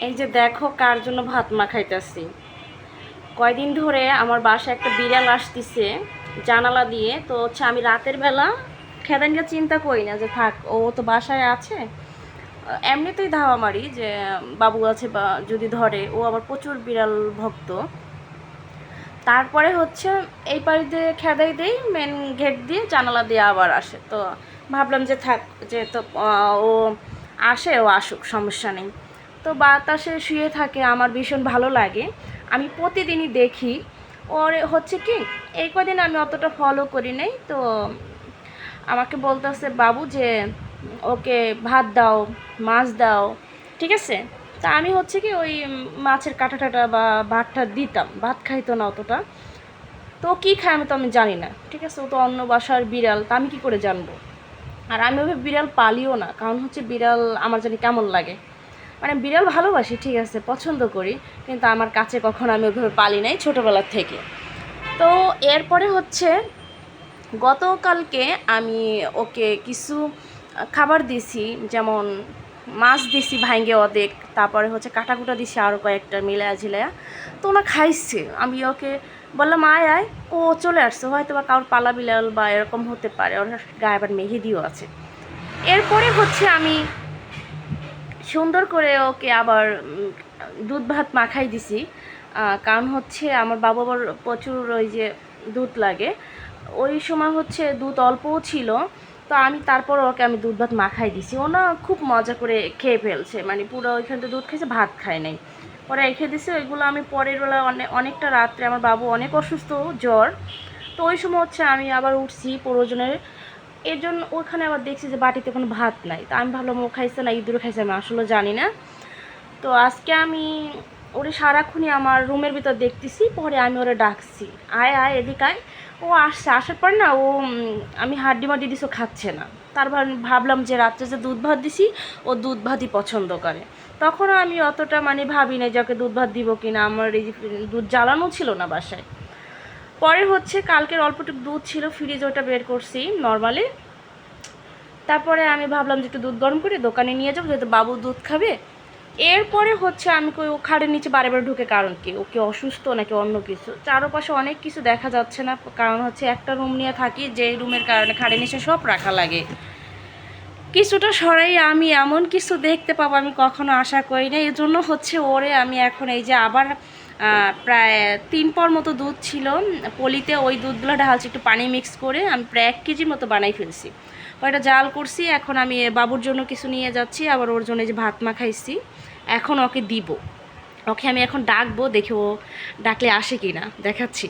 এই যে দেখো কার জন্য ভাত মাখাইতেছি। কয়দিন ধরে আমার বাসায় একটা বিড়াল আসতেছে জানালা দিয়ে। তো হচ্ছে আমি রাতের বেলা খেদানকে চিন্তা করি না যে থাক ও তো বাসায় আছে, এমনিতেই ধাওয়া মারি যে বাবু আছে বা যদি ধরে। ও আবার প্রচুর বিড়াল ভক্ত। তারপরে হচ্ছে এই পাশ দিয়ে খেদাই দেই, মেন গেট দিয়ে জানালা দিয়ে আবার আসে। তো ভাবলাম যে থাক, যে তো ও আসে, ও আসুক, সমস্যা নেই। তো বাতাসে শুয়ে থাকে, আমার ভীষণ ভালো লাগে। আমি প্রতিদিনই দেখি। ওর হচ্ছে কি, এই কদিন আমি অতটা ফলো করি নাই। তো আমাকে বলতেছে বাবু যে ওকে ভাত দাও, মাছ দাও, ঠিক আছে। তা আমি হচ্ছে কি ওই মাছের কাঁটা টাটা বা ভাতটা দিতাম, ভাত খাইতো না অতটা। তো কী খায় আমি তো আমি জানি না, ঠিক আছে। ও তো অন্য বাসার বিড়াল, তা আমি কী করে জানবো। আর আমি ওভাবে বিড়াল পালিও না, কারণ হচ্ছে বিড়াল আমার জানি কেমন লাগে। মানে বিড়াল ভালোবাসি, ঠিক আছে, পছন্দ করি, কিন্তু আমার কাছে কখনো আমি ওইভাবে পালি নাই ছোটোবেলার থেকে। তো এরপরে হচ্ছে গতকালকে আমি ওকে কিছু খাবার দিছি, যেমন মাছ দিছি ভাঙ্গে অর্ধেক, তারপরে হচ্ছে কাটাকুটা দিছি আরও কয়েকটা মিলায়া ঝিলায়া। তো ওনা খাইছে। আমি ওকে বললাম আয় আয়, ও চলে আসছে। হয়তো বা কারোর পালা বিলাল বা এরকম হতে পারে, ওর গায়ে আবার মেহেদিও আছে। এরপরে হচ্ছে আমি সুন্দর করে ওকে আবার দুধ ভাত মাখাই দিছি। কারণ হচ্ছে আমার বাবা আবার প্রচুর ওই যে দুধ লাগে, ওই সময় হচ্ছে দুধ অল্পও ছিল। তো আমি তারপর ওকে আমি দুধ ভাত মাখাই দিছি। ও না খুব মজা করে খেয়ে ফেলছে, মানে পুরো ওইখান থেকে দুধ খেয়েছে, ভাত খায় নাই। পরে রেখে দিছি ওইগুলো। আমি পরের বেলা অনেকটা রাত্রে আমার বাবু অনেক অসুস্থ, জ্বর। তো ওই সময় হচ্ছে আমি আবার উঠছি প্রয়োজনের, এর জন্য ওখানে আবার দেখছি যে বাটিতে কোনো ভাত নাই। তো আমি ভাবলাম ও খাইছে না ইঁদুর খাইছে, আমি আসলে জানি না। তো আজকে আমি ওরে সারাক্ষণই আমার রুমের ভিতর দেখতেছি। পরে আমি ওরে ডাকছি, আয় আয় এদিকে আয়। ও আসছে, আসার পর না ও আমি হাড্ডি মাড্ডি দিছি, ও খাচ্ছে না। তারপর ভাবলাম যে রাত্রে যে দুধ ভাত দিছি, ও দুধ ভাতই পছন্দ করে। তখনও আমি অতটা মানে ভাবি না যে ওকে দুধ ভাত দিব কি না, আমার এই যে দুধ জ্বালানো ছিল না বাসায়। পরে হচ্ছে কালকের অল্পটুকু দুধ ছিল ফ্রিজ, ওটা বের করছি নর্মালি। তারপরে আমি ভাবলাম যে একটু দুধ গরম করে দোকানে নিয়ে যাবো, যেহেতু বাবু দুধ খাবে। এরপরে হচ্ছে আমি কই ও খাটের নিচে বারে বারে ঢুকে, কারণ কি ও কি অসুস্থ নাকি অন্য কিছু। চারপাশে অনেক কিছু দেখা যাচ্ছে না, কারণ হচ্ছে একটা রুম নিয়ে থাকি, যে রুমের কারণে খাটের নিচে সব রাখা লাগে। কিছুটা সরাই আমি এমন কিছু দেখতে পাবো আমি কখনো আশা করি না। এই জন্য হচ্ছে ওরে আমি এখন এই যে আবার প্রায় 3 পর মতো দুধ ছিল পলিতে, ওই দুধগুলো ঢালছি একটু পানি মিক্স করে। আমি প্রায় 1 কেজির মতো বানাই ফেলছি। ওইটা জাল করছি। এখন আমি বাবুর জন্য কিছু নিয়ে যাচ্ছি, আবার ওর জন্য যে ভাত মাখাইছি, এখন ওকে দিব। ওকে আমি এখন ডাকবো, দেখে ও ডাকলে আসে কি না দেখাচ্ছি।